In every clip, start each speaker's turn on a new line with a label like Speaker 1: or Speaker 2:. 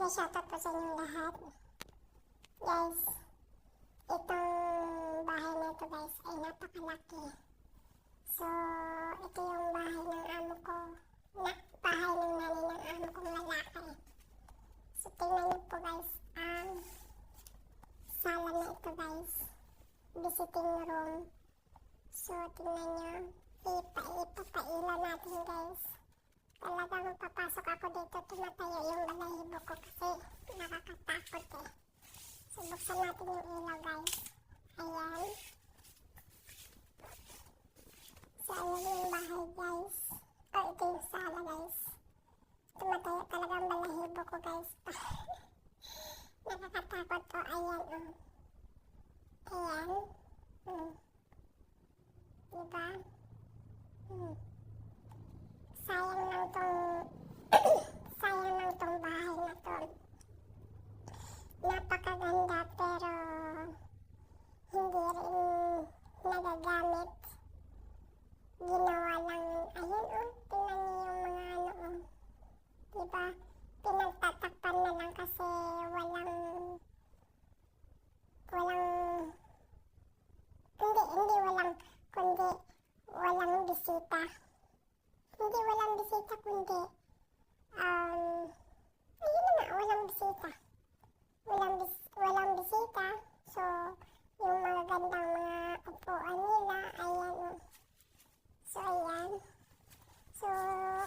Speaker 1: May shoutout po sa inyong lahat. Guys, itong bahay na ito guys ay napakalaki. So, ito yung bahay ng amo ko. Bahay ng nanay ng amo kong lalaki. So, tingnan niyo po guys ang sala na ito guys. Visiting room. So, tingnan niyo. Ipapailan natin guys. Talagang papasok ako dito, tumatayo yung balahibo ko kasi nakakatakot eh. So, buksan natin yung ilaw guys. Ayan. So, ayan yung bahay guys. Ito yung sala guys. Tumatayo talaga ang balahibo ko guys. Nakakatakot po. Ayan Ayan. Diba? Sayang lang tong bahay na to. Napakaganda pero hindi rin nagagamit. Ginawa lang, ayun tingnan niyo yung mga diba? Pinagtatakpan na lang kasi walang bisita. Hindi walang bisita kundi ayun na nga, walang bisita. Walang bisita. So, yung mga gandang mga upuan nila, ayan. So, ayan. So,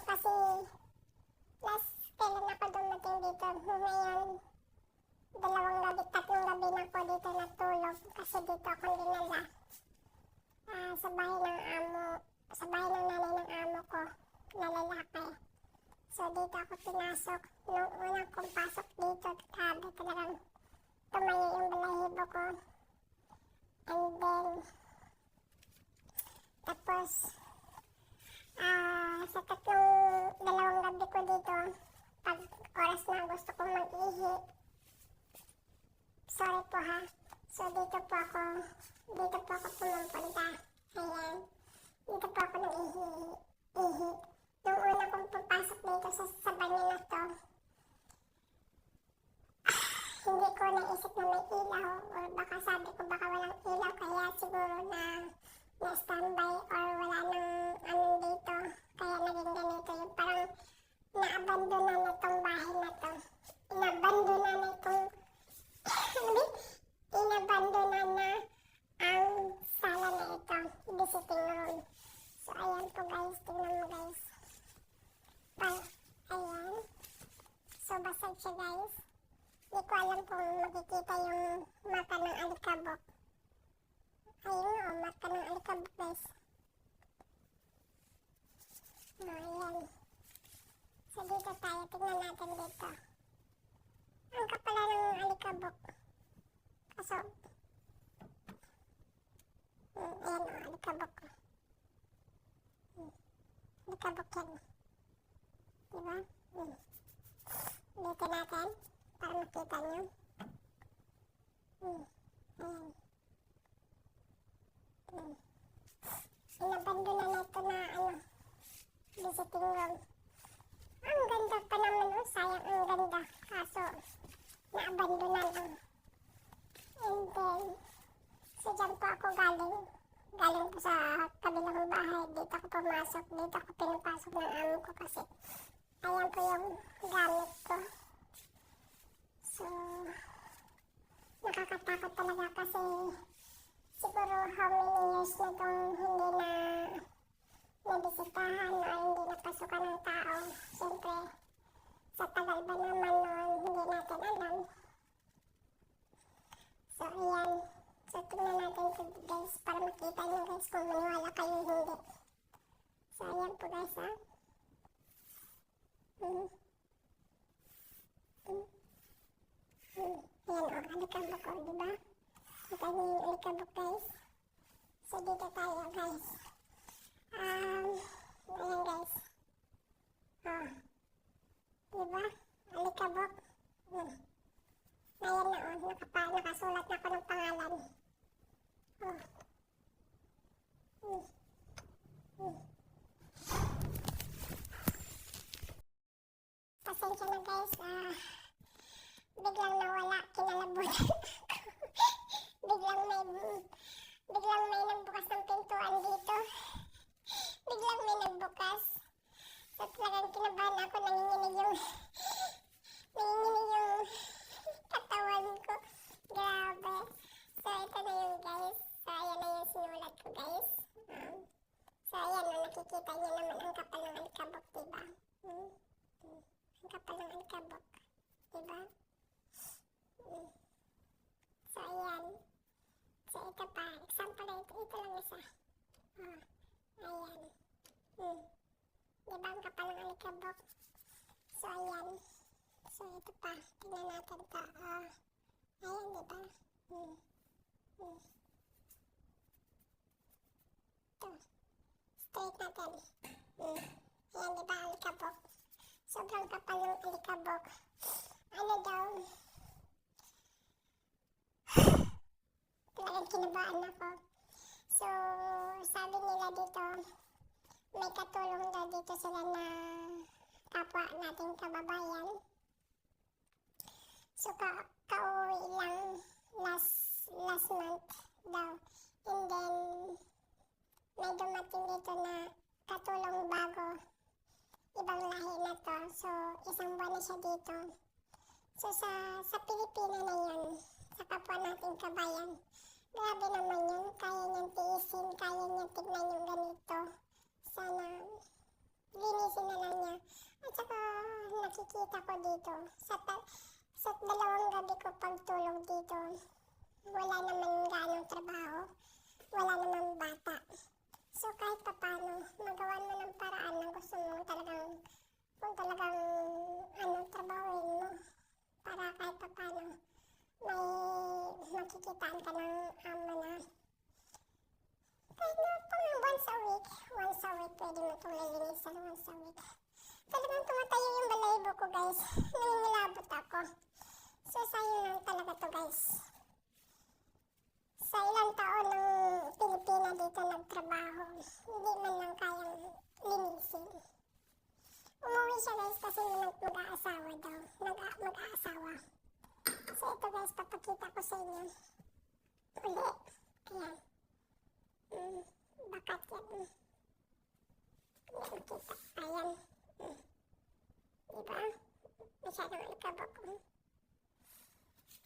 Speaker 1: kasi kailan ako dumating dito? Ngayon, 3 gabi na ako dito natulog kasi dito ako dinala. Sa bahay ng nanay ng amo ko na lalaki. So, dito ako pinasok. Nung unang kong pasok dito, grabe talagang tumayo yung balahibo ko. And then, tapos, sa 2 gabi ko dito, pag oras na gusto kong mag-ihi, sorry po ha. So, dito po ako pumupunta. Ayan. Dito po ako nag-ihi. Nung una kong pagpasok dito sa banyo na to, hindi ko naisip na may ilaw or baka sabi ko baka walang ilaw kaya siguro na standby or wala nang dito kaya naging ganito yung parang naabandona na tong bahay na to. Inabandona na ang sala na ito, visiting room. So ayan po guys, tingnan mo guys. Ayan. So basag siya guys. Hindi ko alam kung makikita yung mata ng alikabok. Ayun mata ng alikabok guys. Ayan. So dito tayo, tingnan natin dito. Ang kapala ng alikabok. Kaso, ayan alikabok. Alikabok yan. Diba? Dito natin. Para makita nyo. Ayan. Inabandona na ito na visiting room. Ang ganda pa naman sayang ang ganda. Kaso, naabandona lang. And then, so dyan po ako galing. Galing po sa kabilang bahay. Dito ako pumasok. Dito ako pinapasok ng amo ko kasi ayan po yung gamit ko. So, nakakatakot talaga kasi siguro how many years na itong hindi na nabisitahan o hindi napasukan ng tao. Siyempre, sa tagal ba naman noon, hindi natin alam. So, ayan. So, tingnan natin ito guys para makita nyo guys kung maniwala kayo hindi. So, ayan po guys ha. Ayan alikabok diba? Kita niyo yung alikabok guys. So, dito tayo guys. Ayan guys. Diba? Alikabok. Ayan na nakasulat na ako ng pangalan. Pasensya na guys. biglang nawala, kinalabutan ako. biglang may, biglang may nagbukas ng pintuan dito. Biglang may nagbukas. So talagang kinabahan ako, nanginginig yung katawan ko. Grabe. So ito na yun guys. So ayan na yung sinulat ko guys. So ayan na, nakikita niyo naman ang kapal ng alikabok, diba? Ang kapal ng alikabok. Diba? So ayan. So ito pa. Example na ito lang isa. Ayan. Diba ang kapal ng alikabok? So ayan. So ito pa. Tingnan natin ito. Ayan, diba? Ito. Straight natin. Ayan, diba ang alikabok? Sobrang kapal ng alikabok. Ano daw? Talagang kinabahan ako. So, sabi nila dito, may katulong daw dito sila na kapwa nating kababayan. So, kauwi lang last month daw. And then, may dumating dito na katulong bago. Ibang lahi na to. So, isang buwan na siya dito. So, sa Pilipina na yun. Sa kapwa nating kabayan. Grabe naman yun. Kaya niyang tiisin. Kaya niyang tignan yung ganito. Sana linisin na lang niya. At saka nakikita ko dito. Sa dalawang gabi ko pagtulog dito. Wala naman ganong trabaho. Wala naman bata. So kahit papano, magawan mo ng paraan na gusto mo kung talagang trabahuin mo. Para kahit papano, may makikitaan ka ng amo na. Kahit na pang once a week, pwede mo itong lilinisan once a week. Talagang tumatayo yung balahibo ko guys. Nangingilabot ako. So sayang lang talaga to guys. Sa ilang taon ng Pilipina dito nagtrabaho, hindi man lang kayang linisin. Umuwi siya guys kasi mag-aasawa daw. Mag-aasawa. So ito guys, papakita ko sa inyo. Uli. Ayan. Bakat yan. Hindi makita. Ayan. Diba? Masyadong alikabok.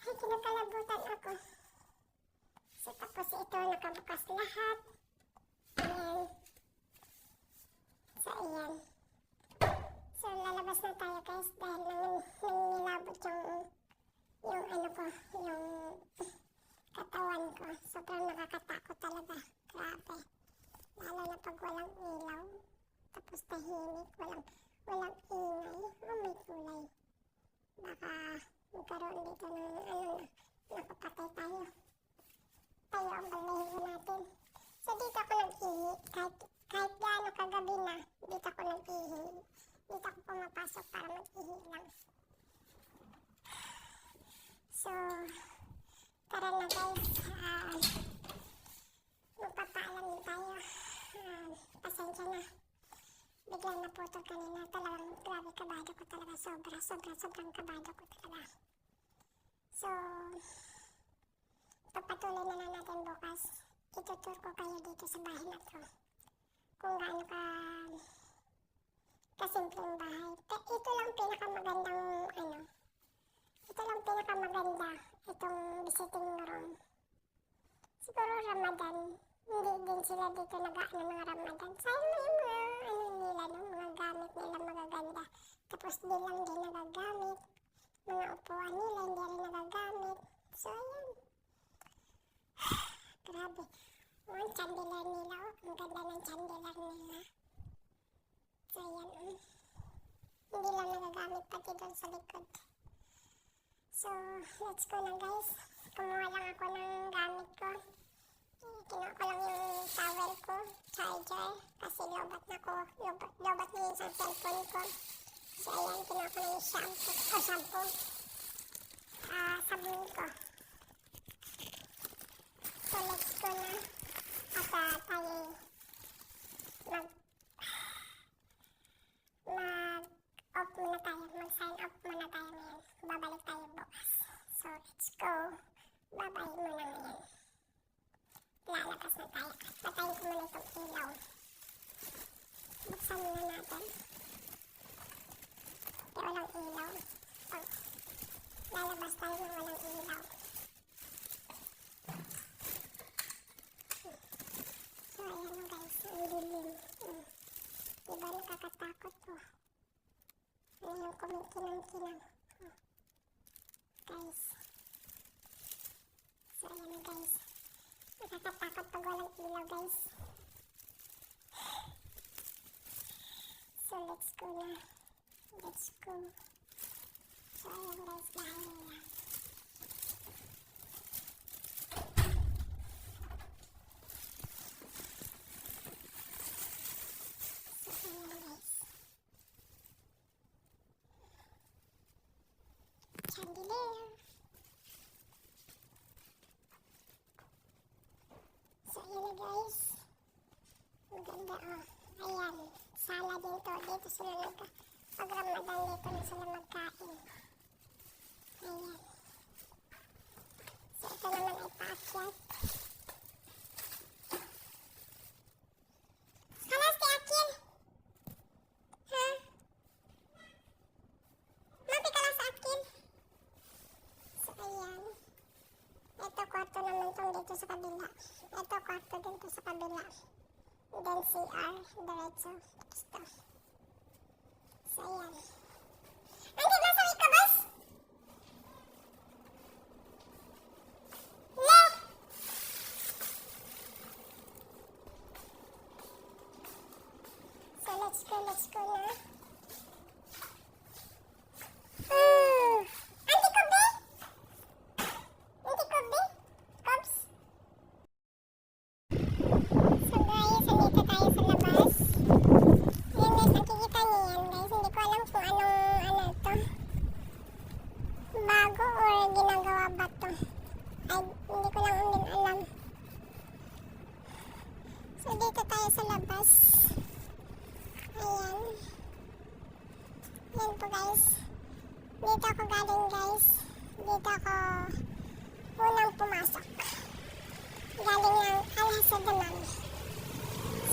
Speaker 1: Ay, kinakalabutan ako. So, tapos ito, nakabukas lahat. Ayan. So, ayan. So, lalabas na tayo guys dahil nangilabot yung katawan ko. Sobrang nakakatakot talaga. Grabe. Lalo na pag walang ilaw. Tapos tahimik. Walang ingay. May kulay. Baka magkaroon dito ng nakapatay tayo. Tayo ang balahibo natin. So dito ako nag-ihi. Kahit gaano kagabi na, dito ako nag-ihi. Dito ako pumapasok para mag-ihi lang. So, tara na guys. Magpapaalam din tayo. Pasensya na. Biglang naputol kanina. Talagang grabe kabado ko talaga. Sobrang kabado ko talaga. So, pagpatuloy na lang natin bukas. Itutur ko kayo dito sa bahay na to. Kung gaano kasimpleng bahay. Ito lang pinakamagandang itong visiting room. Siguro Ramadan. Hindi din sila dito nag-aano ng Ramadan. Sayang na yung mga gamit nila magaganda. Tapos di lang din nagagamit. Mga upuan nila hindi rin nagagamit. So, ayan. Grabe. Ang chandelier nila. Ang ganda ng chandelier nila. So, ayan. Hindi lang nagagamit pati doon sa likod. So, let's go na guys. Kumuha lang ako ng gamit ko. Kinuha ko lang yung towel ko, charger, kasi lobat na yung sa cellphone ko. So ayan, kinuha ko na yung shampoo, sabon ko. So let's go na. At tayo mag-off muna tayo, mag-sign off muna tayo ngayon. Babalik tayo bukas. buksan muna natin. Kaya walang ilaw. Oh, lalabas tayo ng walang ilaw. So, ayan o guys, ang dilim. Diba nakakatakot po? Ano yung kumikinang-kinang? Guys. So, ayan o guys. Nakakatakot pag walang ilaw guys. So, let's go na. Let's go. So, ayan guys, bahay nila. So, ayan guys. Chandelier. So, ayan na guys. Maganda oh. Ayan. Sala din to. Dito sila pag Ramadan dito na sila magkain. Ayan. So, ito naman ay paakyat. Kalas kay Akil? Ha? Mapi ka lang sa Akil? So, ayan. Ito kwarto naman tong dito sa kabila. Ito kwarto dito sa kabila. Then CR, diretso. Ito. So, ayan. Andit na sa wika, boss? No! So, let's go na. Auntie Kobe? Auntie Kobe? Cubs? So guys, andito tayo sa labas. Yan guys, nakikita niyo yan guys. Hindi ko alam kung ano to. Bago or ginagawa ba to? Ay, hindi ko lang din alam. So dito tayo sa labas. Ayan. Yan po guys. Dito ako galing guys. Dito ako unang pumasok. Galing ng Al-Hasadamam.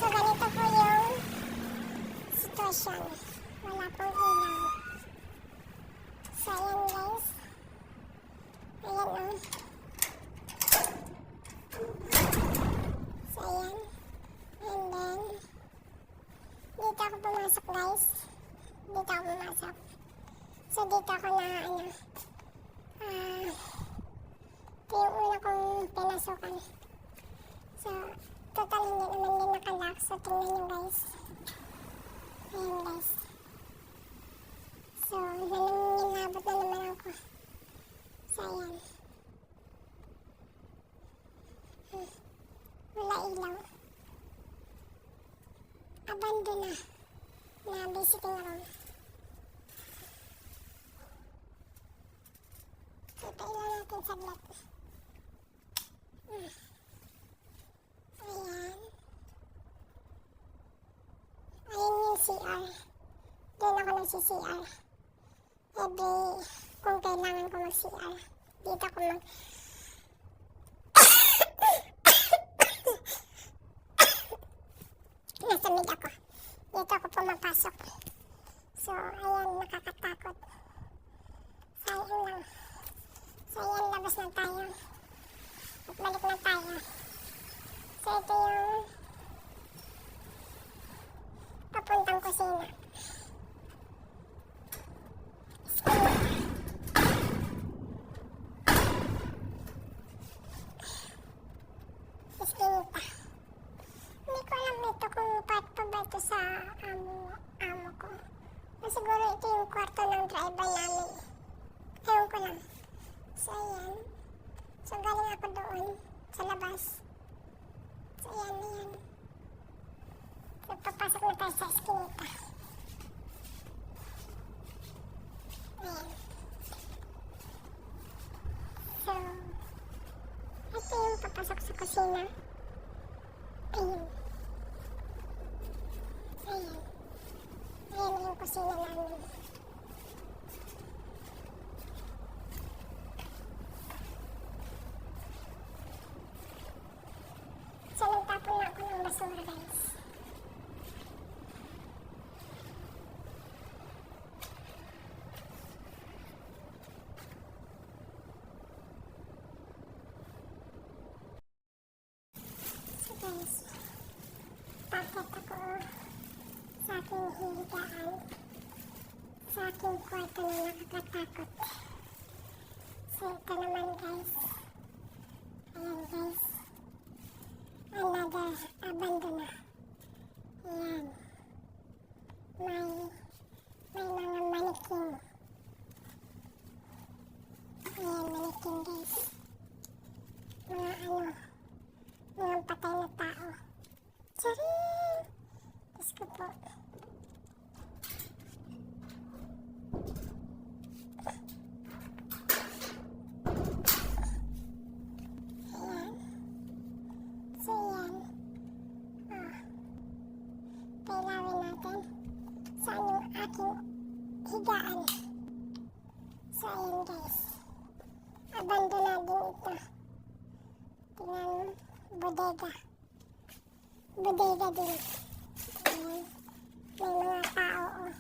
Speaker 1: So, ganito po yung sitwasyon. Wala pong ilaw. So, ayan guys. Ayan o. So, ayan. And then, dito ako pumasok guys. Dito ako pumasok. So, dito ako na, ito yung una kong pinasukan. So, total hindi naman din nakalock. So, tingnan nyo guys. Ayan guys. So, nilabot na naman ako. So, ayan. Wala ilaw. Abandon na. Na visiting room. So, pailan natin saglit. Ayan. Ayan yung CR. Doon ako nagsi-CR. Every, kung kailangan ko mag-CR. Dito ako nasa mid ako. Dito ako pumapasok. So, ayan, nakakatakot. Sayang lang. So, ayan, labas na tayo. At balik na tayo. So, ito yung papuntang kusina. Eskinita. Hindi ko alam ito kung part pa ba ito sa amo ko. O siguro ito yung kwarto ng driver namin. Ewan ko lang. So, ayan. So, galing ako doon sa labas. So, ayan. So, papasok na tayo sa eskinita. Ayan. So, ito yung papasok sa kusina. Ayun. Ayan. Ayan yung kusina namin. So, nagtapon na ako ng basura, guys. Umakyat ako sa aking higaan. Sa aking kwarto na nakakatakot. So ito naman guys. Ayan guys. Another abandona. Ayan. May mga manikin. Ayan, manikin guys. Mga patay na tao. Charing! Diyos ko po. Ayan. So, yan. Kailawin natin saan yung aking higaan. So, ayan guys. Abandona din ito. Tingnan, bodega. Bodega din. Ayan. May mga tao, oh.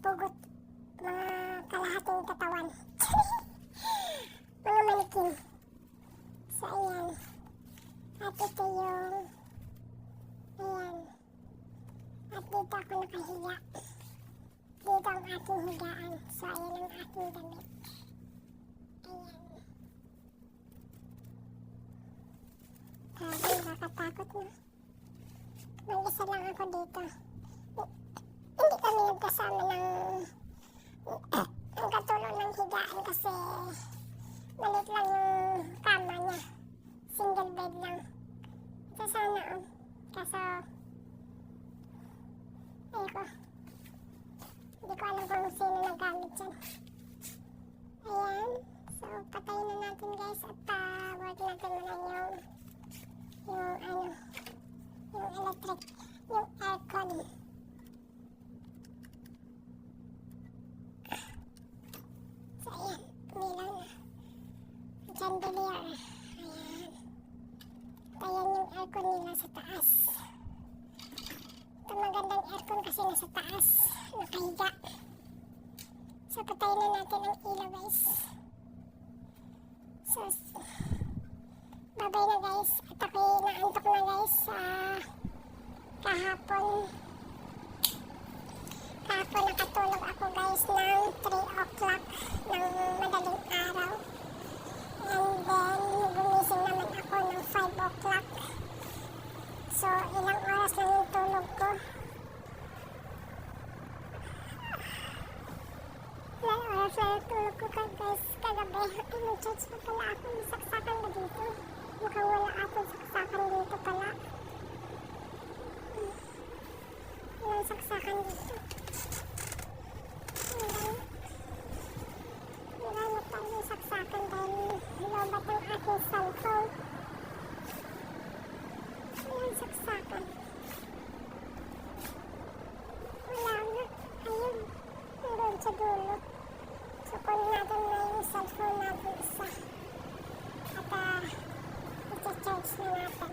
Speaker 1: Pugot. Mga kalahating katawan. Mga manikin. So, ayan. At ito yung, ayan. At dito ako nakahiga. Dito ang aking higaan. So, ayan ang aking damit. Ayan. Grabe, nakakatakot na. Mag-isa lang ako dito. Hindi kami nagkasama ng ang katulong ng higaan kasi maliit lang yung kama niya. Single bed lang. Ito sana kaso hindi ko alam kung sino naggamit dyan. Ayan. So patayin na natin guys at work natin muna yung electric, yung aircon. So ayan, umilaw na. Chandelier. Ayan. Ayan yung aircon nila sa taas. Ito magandang aircon kasi nasa taas. Nakahiga. So patayin na natin ang ilaw guys. So babay na guys. At ako'y naantok na guys. Kahapon nakatulog ako guys ng 3 o'clock ng madaling araw. And then gumising naman ako ng 5 o'clock. So ilang oras lang yung tulog ko. Ilang oras lang yung tulog ko guys kagabi. Ay, mag-charge pa pala ako. May saksakan ba dito? Mukhang wala atong saksakan dito pala. Walang saksakan dito. Wala na tayong saksakan dahil lobat ang aking cellphone. Walang saksakan. Wala na. Ayun. Nandun sa dulo. So, kunin natin na yung cellphone natin isa. At ita-charge na natin.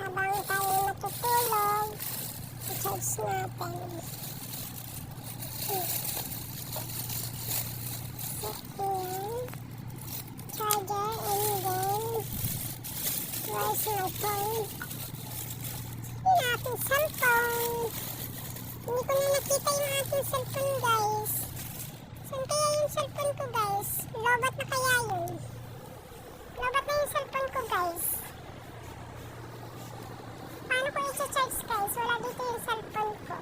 Speaker 1: Habang tayo natutulog, i-charge natin. Charger and then where's my phone? Yung ating cellphone. Hindi ko na nakita yung ating cellphone guys. Saan kaya yung cellphone ko guys? Lobat na kaya yun? Lobat na yung cellphone ko guys. Paano ko i-charge guys? Wala dito yung cellphone ko.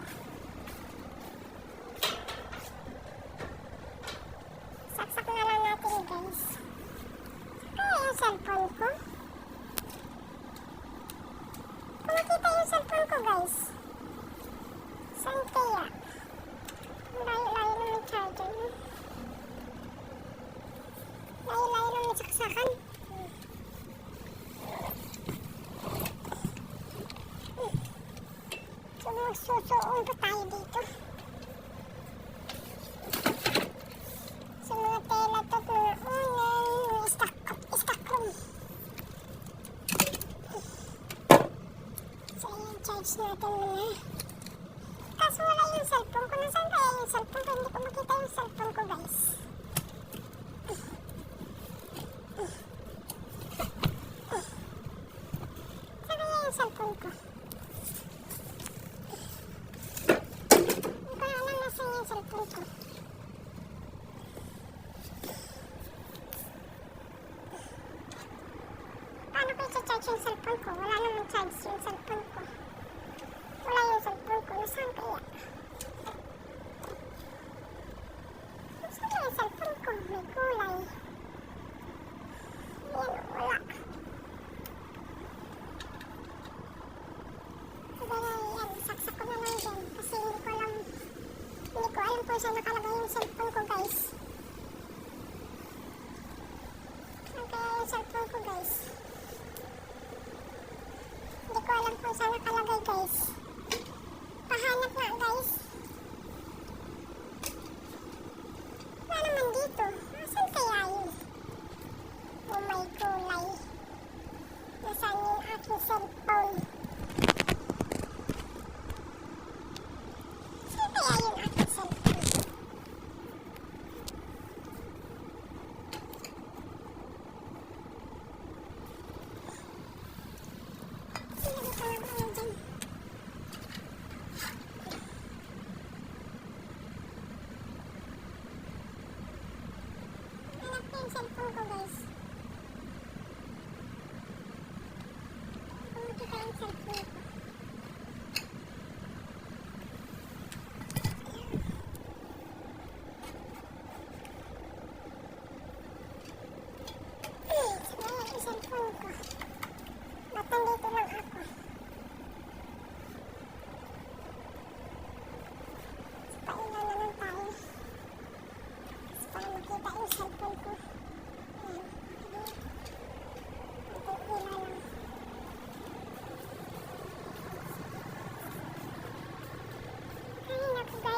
Speaker 1: Saksak na lang natin guys. Kaya yung cellphone ko? Kung makita yung cellphone ko guys. Saan kaya? Layo-layo na yung charger. Layo-layo na yung saksakan. Susuon pa tayo dito. Sa mga tela to, mga unan, mga stock room. So, ayan, charge natin muna. Kaso wala yung cellphone ko. Nasaan kaya yung cellphone ko? Hindi ko makita yung cellphone ko, guys. Saan kaya kung saan nakalagay yung cellphone ko, guys. Saan kaya yung cellphone ko, guys? Hindi ko alam kung saan nakalagay, guys. Pahanap nga, guys. Wala naman dito. Saan kaya yun? Oh my gulay. Nasaan yung aking cellphone? Saan kaya yung aking cellphone? Silagay ko lang ano dyan. Hanap ko yung cellphone ko, guys. Kung makita yung cellphone ko. Saan yung cellphone ko? Ba't nandito lang ako? Pailan na lang tayo. Para makita yung cellphone ko. Ayan. Ito yung ila lang. Ay, naku guys.